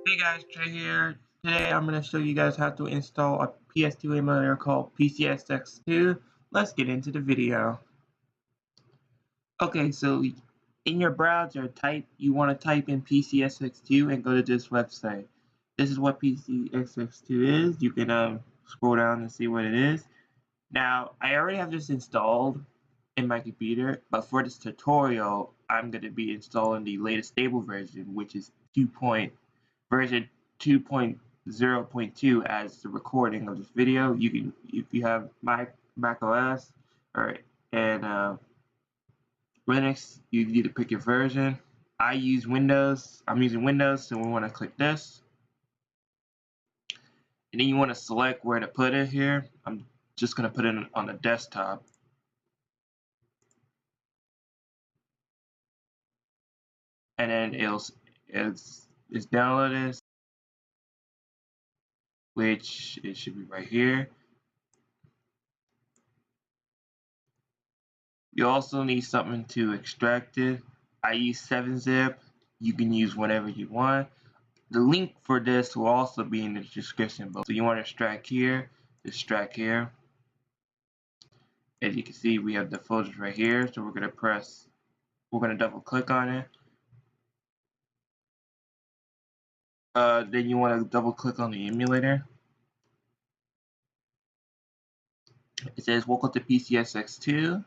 Hey guys, Trey here. Today I'm going to show you guys how to install a PS2 emulator called PCSX2. Let's get into the video. Okay, so in your browser, you want to type in PCSX2 and go to this website. This is what PCSX2 is. You can scroll down and see what it is. Now, I already have this installed in my computer, but for this tutorial, I'm going to be installing the latest stable version, which is version 2.0.2 as the recording of this video. You can, if you have Mac OS and Linux, you need to pick your version. I use Windows. I'm using Windows, so we want to click this, and then you want to select where to put it here. I'm just going to put it on the desktop. And then it's downloaded, which it should be right here. You also need something to extract it. I use 7-zip. You can use whatever you want. The link for this will also be in the description below. So you want to extract here, extract here. As you can see, we have the folders right here. So we're gonna double click on it. Then you want to double click on the emulator. It says welcome to PCSX2.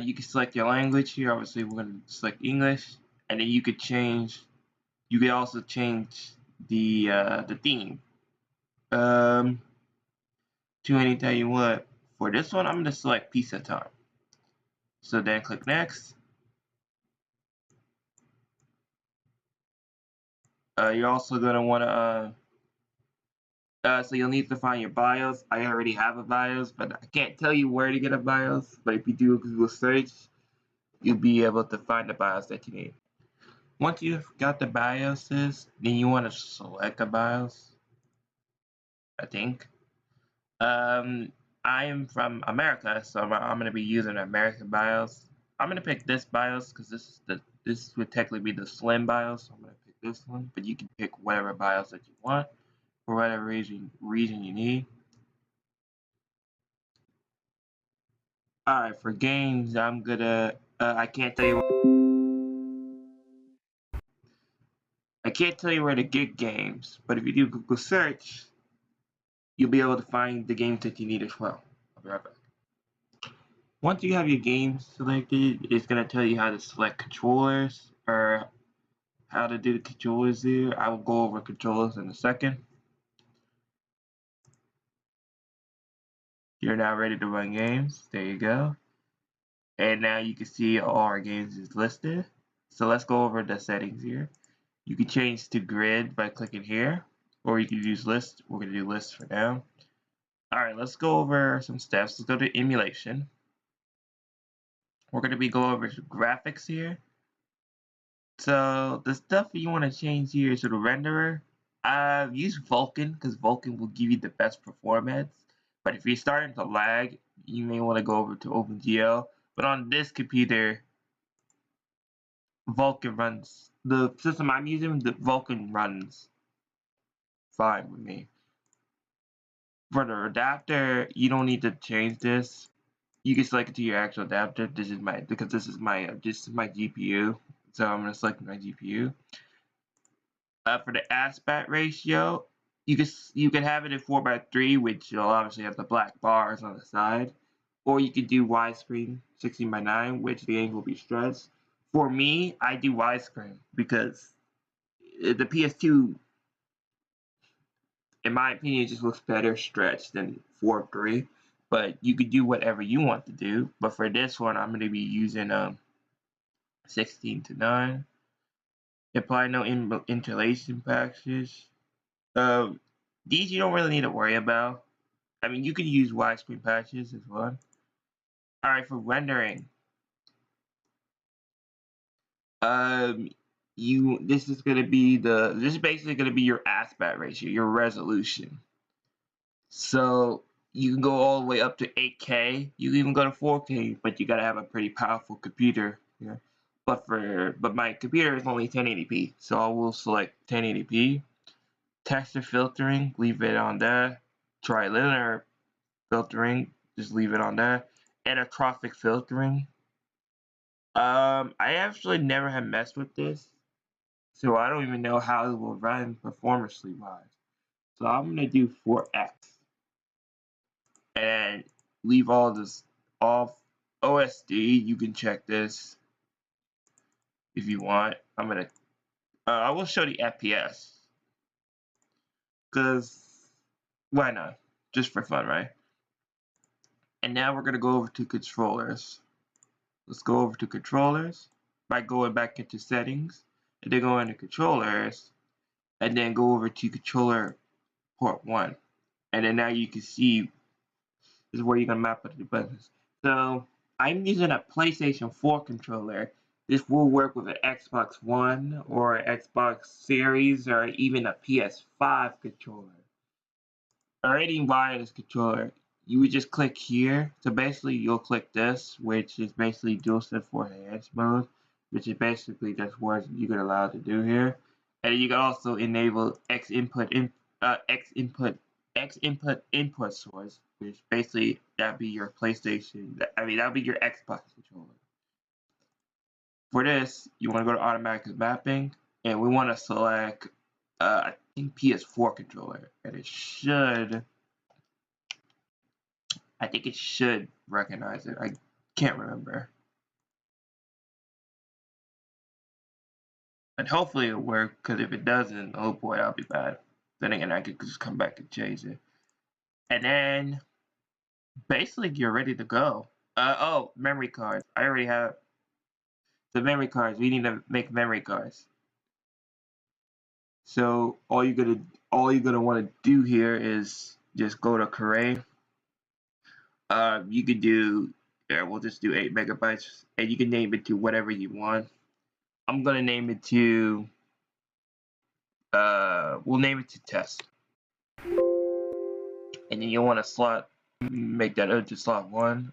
You can select your language here. Obviously, we're going to select English, and then you could change. You could also change the theme to anything you want. For this one, I'm going to select Pizza Time. So then click Next. You're also going to want to. So you'll need to find your BIOS. I already have a BIOS, but I can't tell you where to get a BIOS. But if you do a Google search, you'll be able to find the BIOS that you need. Once you've got the BIOSes, then you want to select a BIOS, I think. I am from America, so I'm going to be using an American BIOS. I'm going to pick this BIOS because this would technically be the slim BIOS, so I'm going to pick this one. But you can pick whatever BIOS that you want for whatever reason you need. Alright, for games, I'm gonna I can't tell you where to get games, but if you do Google search, you'll be able to find the games that you need as well. I'll be right back. Once you have your games selected, it's gonna tell you how to select controllers or how to do the controllers there. I will go over controllers in a second. You're now ready to run games. There you go. And now you can see all our games is listed. So let's go over the settings here. You can change to grid by clicking here, or you can use list. We're going to do list for now. Alright, let's go over some steps. Let's go to emulation. We're going to be going over graphics here. So the stuff you want to change here is to the renderer. Use Vulkan because Vulkan will give you the best performance. But if you're starting to lag, you may want to go over to OpenGL. But on this computer, Vulkan runs. The system I'm using, the Vulkan runs fine with me. For the adapter, you don't need to change this. You can select it to your actual adapter. This is my GPU, so I'm gonna select my GPU. For the aspect ratio, you can have it at 4:3, which you'll obviously have the black bars on the side, or you could do widescreen 16:9, which the angle will be stretched. For me, I do widescreen because the PS2, in my opinion, just looks better stretched than 4:3. But you could do whatever you want to do. But for this one, I'm going to be using 16:9. Apply no interlacing patches. These you don't really need to worry about. I mean, you can use widescreen patches as well. Alright, for rendering. This is basically gonna be your aspect ratio, your resolution. So you can go all the way up to 8K. You can even go to 4K, but you gotta have a pretty powerful computer. Yeah. but my computer is only 1080p, so I will select 1080p. Texture filtering, leave it on there. Trilinear filtering, just leave it on there. Anatrophic filtering. I actually never have messed with this, so I don't even know how it will run performance-wise. So I'm gonna do 4x and leave all this off. OSD, you can check this if you want. I will show the FPS, cause why not? Just for fun, right? And now we're gonna go over to controllers. Let's go over to controllers by going back into settings, and then go into controllers, and then go over to controller port 1. And then now you can see this is where you're gonna map out the buttons. So I'm using a PlayStation 4 controller. This will work with an Xbox One or Xbox Series or even a PS5 controller or any wireless controller. You would just click here. So basically you'll click this, which is basically dual set for enhanced mode, which is basically just what you can allow to do here. And you can also enable X input input source, which basically that'd be your PlayStation. That'd be your Xbox controller. For this, you want to go to automatic mapping, and we want to select I think PS4 controller, and I think it should recognize it. I can't remember. And hopefully it'll work, because if it doesn't, oh boy, that'll be bad. Then again, I could just come back and change it. And then, basically, you're ready to go. Oh, memory cards. I already have the memory cards. We need to make memory cards. So all you're gonna want to do here is just go to Array. You could do, yeah, we'll just do 8 megabytes, and you can name it to whatever you want. I'm gonna name it to, we'll name it to test. And then you'll want to make that into slot 1.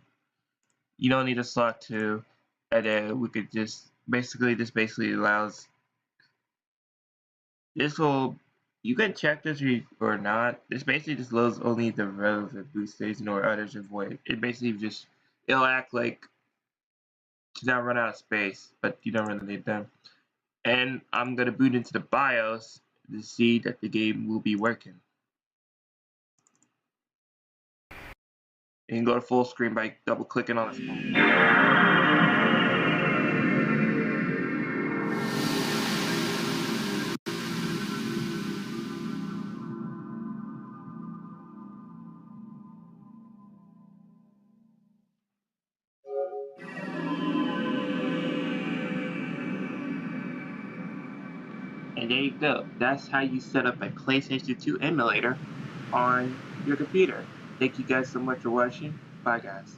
You don't need a slot 2, and then we could just, this basically allows, you can check this or not. This basically just loads only the relevant boot states or others avoid. It basically it'll act like to not run out of space, but you don't really need them. And I'm gonna boot into the BIOS to see that the game will be working. You can go to full screen by double clicking on the phone. And there you go. That's how you set up a PlayStation 2 emulator on your computer. Thank you guys so much for watching. Bye guys.